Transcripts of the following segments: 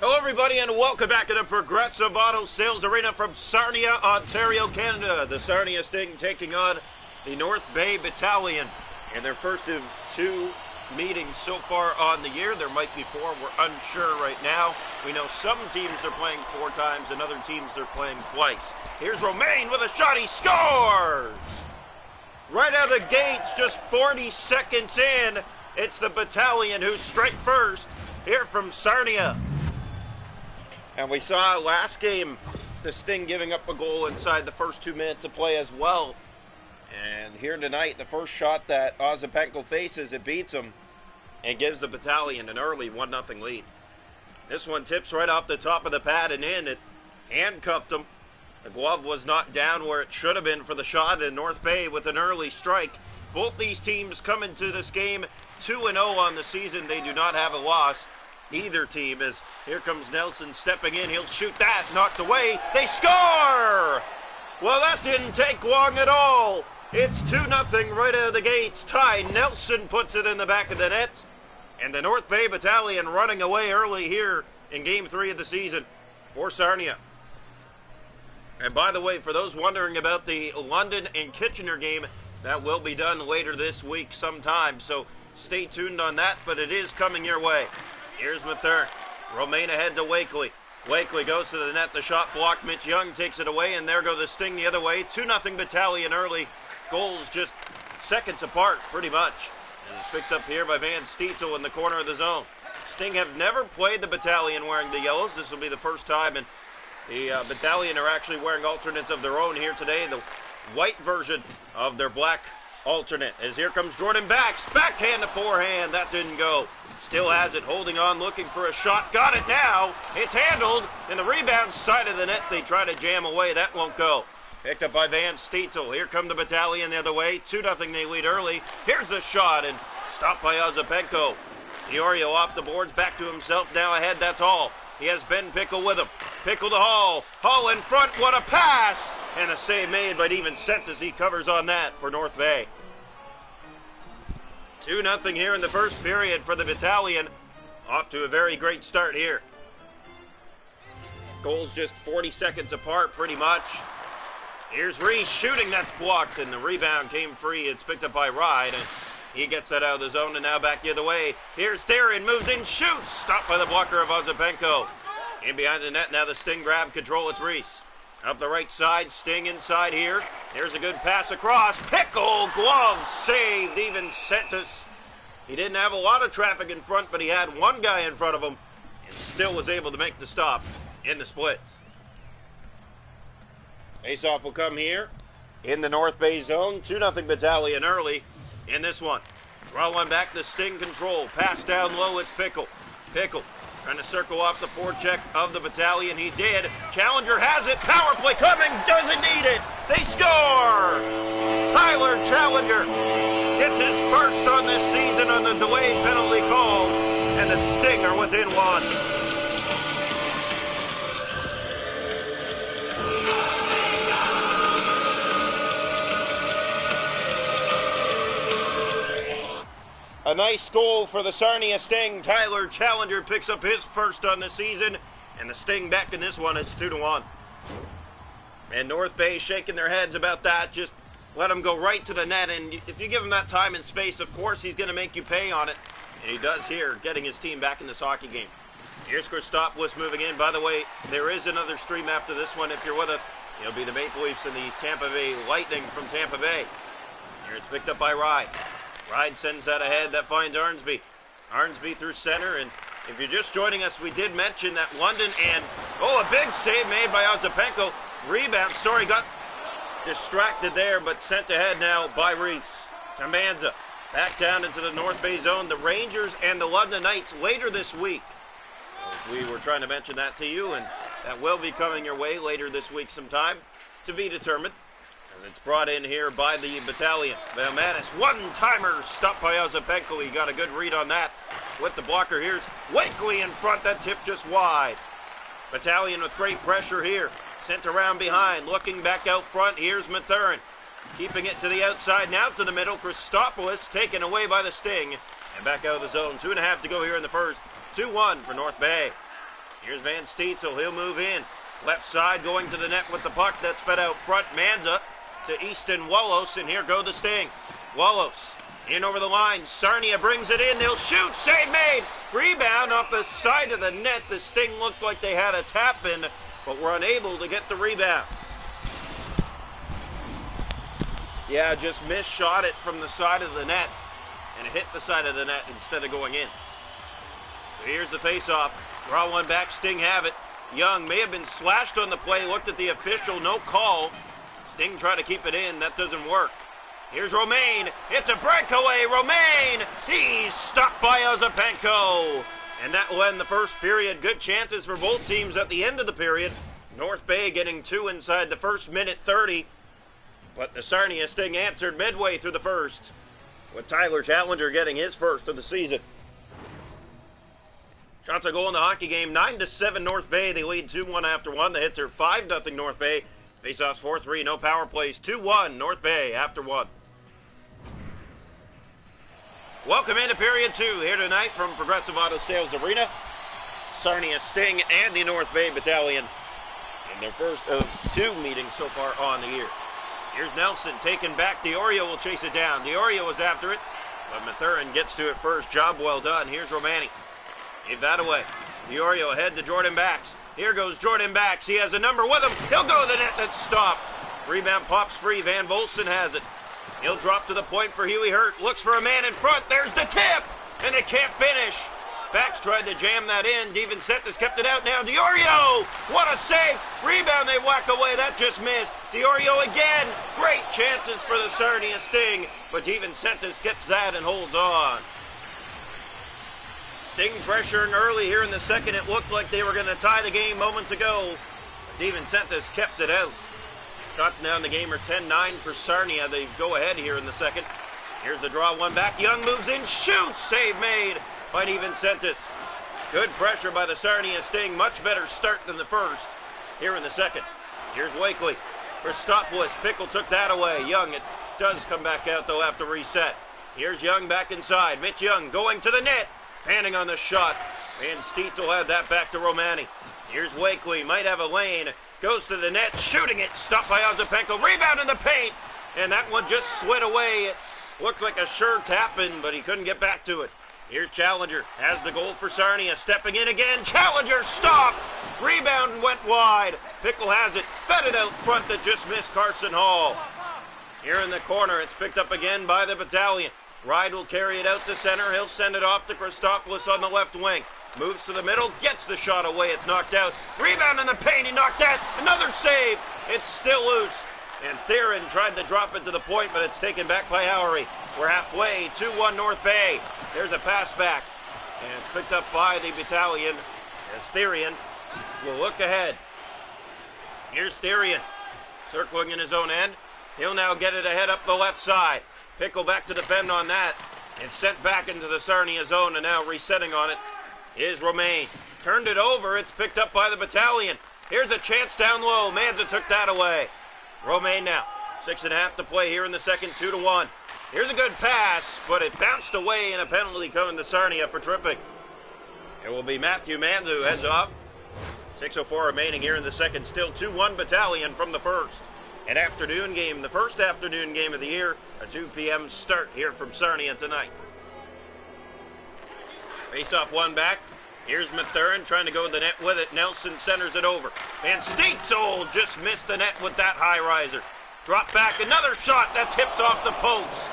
Hello everybody and welcome back to the Progressive Auto Sales Arena from Sarnia, Ontario, Canada. The Sarnia Sting taking on the North Bay Battalion in their first of two meetings so far on the year. There might be four, we're unsure right now. We know some teams are playing four times and other teams are playing twice. Here's Romain with a shot, he scores! Right out of the gates, just 40 seconds in, it's the Battalion who strike first here from Sarnia. And we saw last game the Sting giving up a goal inside the first 2 minutes of play as well. And here tonight, the first shot that Ozapenko faces, it beats him and gives the Battalion an early 1-0 lead. This one tips right off the top of the pad and in. It handcuffed him. The glove was not down where it should have been for the shot, and North Bay with an early strike. Both these teams come into this game 2-0 on the season. They do not have a loss. Either team is. Here comes Nelson stepping in. He'll shoot that. Knocked away. They score! Well, that didn't take long at all. It's 2-0 right out of the gates. Ty Nelson puts it in the back of the net. And the North Bay Battalion running away early here in Game 3 of the season for Sarnia. And by the way, for those wondering about the London and Kitchener game, that will be done later this week sometime. So stay tuned on that, but it is coming your way. Here's Mathern. Romain ahead to Wakely. Wakely goes to the net. The shot blocked. Mitch Young takes it away, and there go the Sting the other way. 2-0 Battalion early. Goals just seconds apart, pretty much. And it's picked up here by Van Stietzel in the corner of the zone. Sting have never played the Battalion wearing the yellows. This will be the first time, and the Battalion are actually wearing alternates of their own here today. The white version of their black alternate. As here comes Jordan Backs. Backhand to forehand. That didn't go. Still has it, holding on, looking for a shot. Got it now. It's handled. In the rebound side of the net, they try to jam away. That won't go. Picked up by Van Stietzel. Here come the Battalion the other way. 2-0 they lead early. Here's the shot, and stopped by Ozapenko. Diorio off the boards, back to himself. Now ahead, that's all. He has Ben Pickle with him. Pickle to Hall. Hall in front. What a pass! And a save made, but even sent as he covers on that for North Bay. 2-0 here in the first period for the Battalion. Off to a very great start here. Goals just 40 seconds apart, pretty much. Here's Reese shooting, that's blocked, and the rebound came free. It's picked up by Ride, and he gets that out of the zone, and now back the other way. Here's Therian, moves in, shoots! Stopped by the blocker of Ozapenko. In behind the net, now the Sting grab control, it's Reese. Up the right side, Sting inside here. There's a good pass across. Pickle, glove saved, even Sentis. He didn't have a lot of traffic in front, but he had one guy in front of him and still was able to make the stop in the splits. Face-off will come here in the North Bay zone. 2-0 Battalion early in this one. Draw one back to Sting control. Pass down low, it's Pickle. Pickle trying to circle off the forecheck of the Battalion. He did. Challenger has it. Power play coming. Doesn't need it. They score! Tyler Challenger gets his first on this season on the delayed penalty call. And the Sting are within one. A nice goal for the Sarnia Sting. Tyler Challenger picks up his first on the season, and the Sting back in this one. It's 2-1. And North Bay shaking their heads about that. Just let him go right to the net, and if you give him that time and space, of course he's going to make you pay on it. And he does here, getting his team back in this hockey game. Here's Christopoulos moving in. By the way, there is another stream after this one. If you're with us, it'll be the Maple Leafs and the Tampa Bay Lightning from Tampa Bay. Here it's picked up by Ride. Ride sends that ahead. That finds Arnsby. Arnsby through center. And if you're just joining us, we did mention that London and, a big save made by Ozapenko. Rebound. Sorry, got distracted there, but sent ahead now by Reese. Tamanza back down into the North Bay zone. The Rangers and the London Knights later this week. We were trying to mention that to you, and that will be coming your way later this week sometime to be determined. It's brought in here by the Battalion. Velmanis, one-timer, stopped by Ozapenko. He got a good read on that with the blocker. Here's Wakely in front. That tip just wide. Battalion with great pressure here. Sent around behind, looking back out front. Here's Mathern. Keeping it to the outside, now to the middle. Christopoulos taken away by the Sting. And back out of the zone. 2.5 to go here in the first. 2-1 for North Bay. Here's Van Stietzel. He'll move in. Left side going to the net with the puck. That's fed out front. Manza to Easton Wallos, and here go the Sting. Wallos in over the line. Sarnia brings it in. They'll shoot. Save made. Rebound off the side of the net. The Sting looked like they had a tap in, but were unable to get the rebound. Yeah, just misshot it from the side of the net, and it hit the side of the net instead of going in. So here's the face-off. Draw one back. Sting have it. Young may have been slashed on the play. Looked at the official. No call. Sting tried to keep it in. That doesn't work. Here's Romaine. It's a breakaway. Romaine. He's stopped by Ozapenko. And that will end the first period. Good chances for both teams at the end of the period. North Bay getting 2 inside the first minute 30. But the Sarnia Sting answered midway through the first, with Tyler Challenger getting his first of the season. Shots on goal in the hockey game, 9-7 North Bay. They lead 2-1 after 1. The hits are 5-0 North Bay. Faceoffs 4-3, no power plays, 2-1 North Bay after 1. Welcome into period 2 here tonight from Progressive Auto Sales Arena. Sarnia Sting and the North Bay Battalion in their first of 2 meetings so far on the year. Here's Nelson taken back. Diorio will chase it down. Diorio was after it, but Mathurin gets to it first. Job well done. Here's Romani. Gave that away. Diorio ahead to Jordan Bax. Here goes Jordan Bax. He has a number with him. He'll go to the net. That's stopped. Rebound pops free. Van Volsen has it. He'll drop to the point for Huey Hurt. Looks for a man in front. There's the tip, and they can't finish. Bax tried to jam that in. DiVincentis kept it out now. Diorio! What a save! Rebound, they whack away. That just missed. Diorio again. Great chances for the Sarnia Sting, but DiVincentis gets that and holds on. Sting pressuring early here in the second. It looked like they were going to tie the game moments ago. DiVincentis kept it out. Shots now in the game are 10-9 for Sarnia. They go ahead here in the second. Here's the draw, one back. Young moves in, shoots. Save made by DiVincentis. Good pressure by the Sarnia Sting. Much better start than the first here in the second. Here's Wakely for Stopwith. Pickle took that away. Young, it does come back out though after reset. Here's Young back inside. Mitch Young going to the net. Panning on the shot. And Stietzel had that back to Romani. Here's Wakely. Might have a lane. Goes to the net. Shooting it. Stopped by Ozapenko. Rebound in the paint. And that one just slid away. It looked like a sure tap-in, but he couldn't get back to it. Here's Challenger. Has the goal for Sarnia. Stepping in again. Challenger stopped. Rebound went wide. Pickle has it. Fed it out front that just missed Carson Hall. Here in the corner, it's picked up again by the Battalion. Ride will carry it out to center. He'll send it off to Christopoulos on the left wing. Moves to the middle. Gets the shot away. It's knocked out. Rebound in the paint. He knocked that. Another save. It's still loose. And Theron tried to drop it to the point, but it's taken back by Howery. We're halfway. 2-1 North Bay. There's a pass back. And it's picked up by the Battalion as Therian will look ahead. Here's Therian circling in his own end. He'll now get it ahead up the left side. Pickle back to defend on that. It's sent back into the Sarnia zone, and now resetting on it is Romaine. Turned it over. It's picked up by the Battalion. Here's a chance down low. Manza took that away. Romaine now. 6.5 to play here in the second. 2-1. Here's a good pass, but it bounced away, and a penalty coming to Sarnia for tripping. It will be Matthew Manza who heads off. 6:04 remaining here in the second. Still 2-1 Battalion from the first. An afternoon game, the first afternoon game of the year. A 2 p.m. start here from Sarnia tonight. Face off one back. Here's Mathurin trying to go to the net with it. Nelson centers it over. And Stietzel just missed the net with that high riser. Drop back, another shot that tips off the post.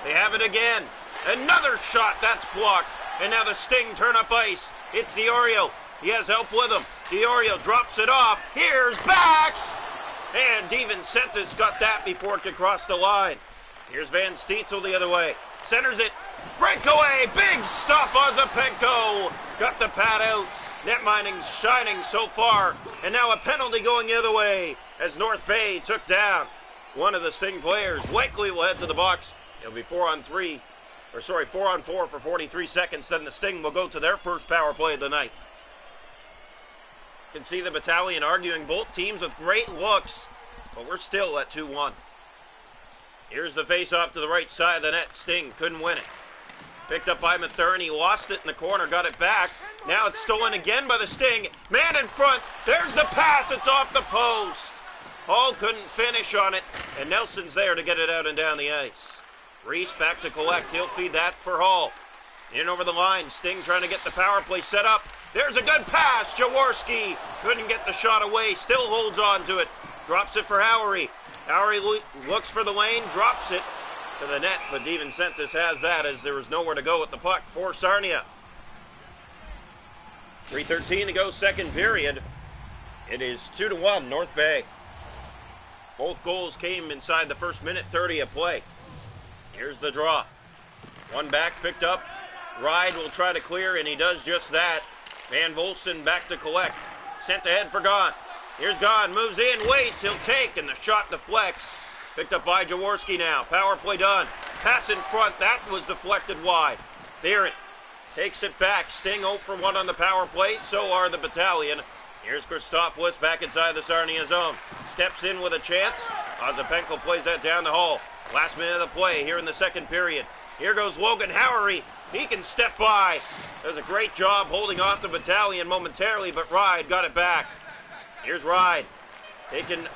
They have it again. Another shot that's blocked. And now the Sting turn up ice. It's Diorio. He has help with him. Diorio drops it off. Here's Bax. And DiVincentis got that before it could cross the line. Here's Van Stietzel the other way. Centers it. Breakaway. Big stop. Ozapenko got the pad out. Netmining's shining so far. And now a penalty going the other way as North Bay took down one of the Sting players. Wakely will head to the box. It'll be 4-on-4 for 43 seconds. Then the Sting will go to their first power play of the night. You can see the Battalion arguing both teams with great looks, but we're still at 2-1. Here's the face-off to the right side of the net. Sting couldn't win it. Picked up by Mathurin. He lost it in the corner, got it back. Now it's stolen again by the Sting. Man in front. There's the pass. It's off the post. Hall couldn't finish on it, and Nelson's there to get it out and down the ice. Reese back to collect. He'll feed that for Hall. In over the line. Sting trying to get the power play set up. There's a good pass. Jaworski couldn't get the shot away. Still holds on to it. Drops it for Howery. Howery looks for the lane. Drops it to the net, but DeVincentis has that as there was nowhere to go with the puck for Sarnia. 3:13 to go, second period. It is 2-1 North Bay. Both goals came inside the first minute 30 of play. Here's the draw. One back picked up. Ride will try to clear, and he does just that. Van Volsen back to collect. Sent ahead for Gahn. Here's Gahn. Moves in, waits. He'll take, and the shot deflects. Picked up by Jaworski now. Power play done. Pass in front. That was deflected wide. Theron takes it back. Sting 0 for 1 on the power play. So are the Battalion. Here's Christopoulos back inside the Sarnia zone. Steps in with a chance. Ozapenko plays that down the hall. Last minute of play here in the second period. Here goes Logan Howery. He can step by. Does a great job holding off the Battalion momentarily, but Ride got it back. Here's Ride. Taken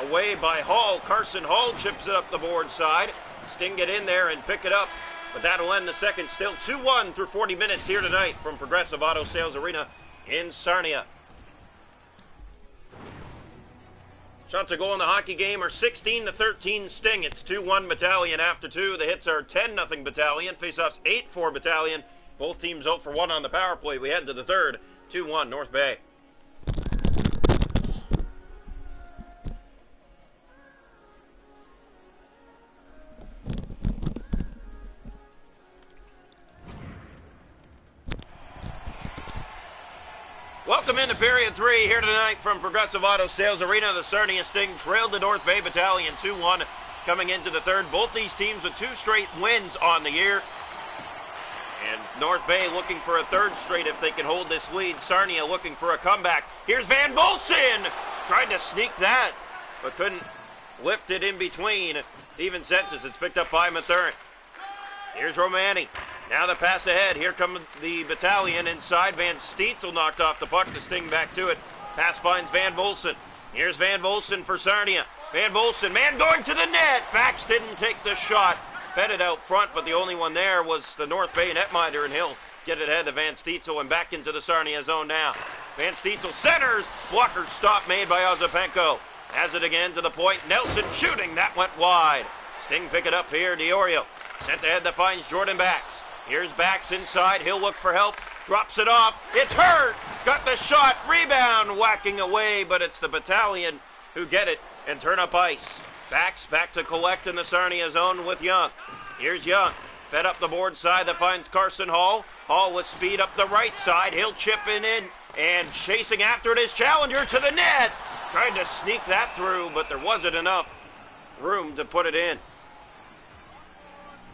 away by Hall. Carson Hall chips it up the board side. Sting get in there and pick it up, but that'll end the second. Still 2-1 through 40 minutes here tonight from Progressive Auto Sales Arena in Sarnia. Shots a goal in the hockey game are 16-13 Sting. It's 2-1 Battalion after 2. The hits are 10-0 Battalion. Faceoffs 8-4 Battalion. Both teams 0 for 1 on the power play. We head to the third. 2-1 North Bay. Welcome into period 3 here tonight from Progressive Auto Sales Arena. The Sarnia Sting trailed the North Bay Battalion 2-1 coming into the third. Both these teams with 2 straight wins on the year. And North Bay looking for a third straight if they can hold this lead. Sarnia looking for a comeback. Here's Van Volsen. Tried to sneak that, but couldn't lift it in between. DeVincentis. It's picked up by Mathurin. Here's Romani. Now the pass ahead. Here comes the Battalion inside. Van Steetzel knocked off the puck. The Sting back to it. Pass finds Van Volsen. Here's Van Volsen for Sarnia. Van Volsen, man going to the net. Bax didn't take the shot. Fed it out front, but the only one there was the North Bay netminder, and he'll get it ahead to Van Steetzel and back into the Sarnia zone now. Van Steetzel centers. Blocker stop made by Ozapenko. Has it again to the point. Nelson shooting. That went wide. Sting pick it up here. Diorio sent ahead that finds Jordan Bax. Here's Bax inside. He'll look for help. Drops it off. It's hurt. Got the shot. Rebound. Whacking away, but it's the Battalion who get it and turn up ice. Bax back to collect in the Sarnia zone with Young. Here's Young. Fed up the board side that finds Carson Hall. Hall with speed up the right side. He'll chip it in, and chasing after it is Challenger to the net. Tried to sneak that through, but there wasn't enough room to put it in.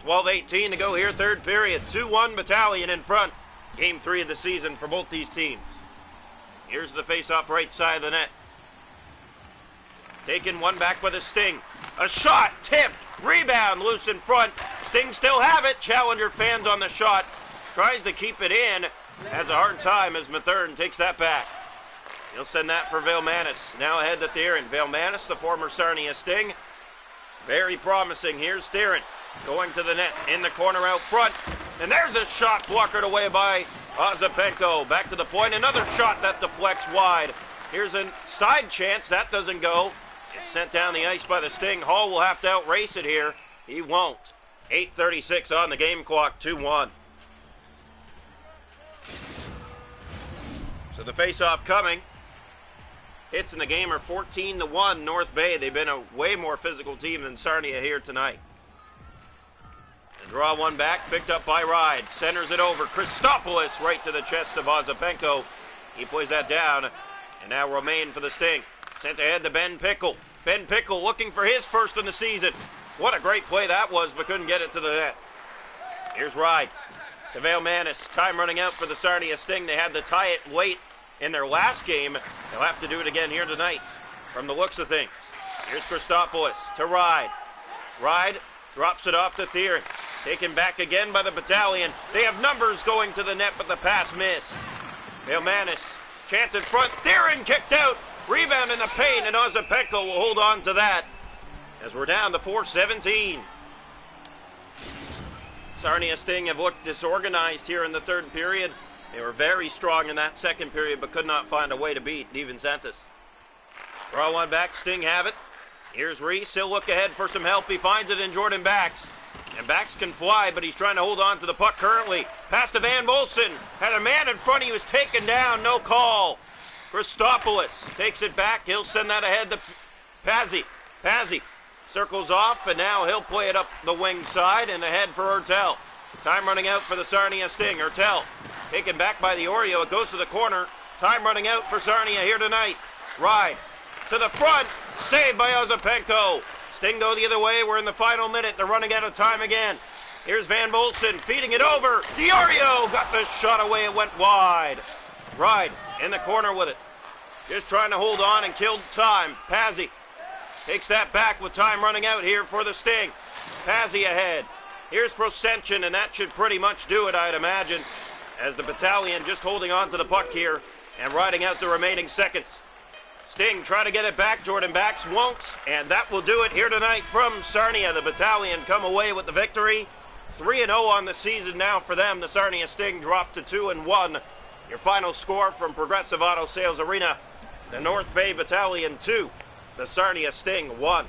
12:18 to go here, third period. 2-1 Battalion in front. Game 3 of the season for both these teams. Here's the face-off right side of the net. Taking one back with a Sting. A shot, tipped, rebound, loose in front. Sting still have it. Challenger fans on the shot. Tries to keep it in. Has a hard time as Mathurin takes that back. He'll send that for Vailmanis. Now ahead to Theron. Vailmanis, the former Sarnia Sting. Very promising. Here's Theron. Going to the net, in the corner out front. And there's a shot blockered away by Ozapenko. Back to the point, another shot that deflects wide. Here's a side chance, that doesn't go. It's sent down the ice by the Sting. Hall will have to outrace it here. He won't. 8:36 on the game clock, 2-1. So the face-off coming. Hits in the game are 14-1 North Bay. They've been a way more physical team than Sarnia here tonight. Draw one back, picked up by Ride. Centers it over. Christopoulos right to the chest of Ozapenko. He plays that down. And now Romaine for the Sting. Sent ahead to Ben Pickle. Ben Pickle looking for his first in the season. What a great play that was, but couldn't get it to the net. Here's Ride to Vailmanis. Time running out for the Sarnia Sting. They had to tie it late in their last game. They'll have to do it again here tonight from the looks of things. Here's Christopoulos to Ride. Ride drops it off to Theron. Taken back again by the Battalion. They have numbers going to the net, but the pass missed. Vilmanis, chance in front. Theron kicked out. Rebound in the paint, and Ozapenko will hold on to that as we're down to 4:17. Sarnia Sting have looked disorganized here in the third period. They were very strong in that second period, but could not find a way to beat Devon Santos. Draw one back, Sting have it. Here's Reese, he'll look ahead for some help. He finds it in Jordan Bax. And Bax can fly, but he's trying to hold on to the puck currently. Pass to Van Molson. Had a man in front, he was taken down, no call. Christopoulos takes it back, he'll send that ahead to Pazzi. Pazzi circles off, and now he'll play it up the wing side and ahead for Hertel. Time running out for the Sarnia Sting. Hertel taken back by the Oreo. It goes to the corner. Time running out for Sarnia here tonight. Ride to the front. Saved by Ozapenko. Sting go the other way. We're in the final minute. They're running out of time again. Here's Van Bolsen feeding it over. Diorio got the shot away. It went wide. Ride in the corner with it. Just trying to hold on and kill time. Pazzi takes that back with time running out here for the Sting. Pazzi ahead. Here's Prosension, and that should pretty much do it, I'd imagine, as the Battalion just holding on to the puck here and riding out the remaining seconds. Sting trying to get it back. Jordan Bax won't, and that will do it here tonight from Sarnia. The Battalion come away with the victory. 3-0 on the season now for them. The Sarnia Sting dropped to 2-1. Your final score from Progressive Auto Sales Arena: the North Bay Battalion 2, the Sarnia Sting 1.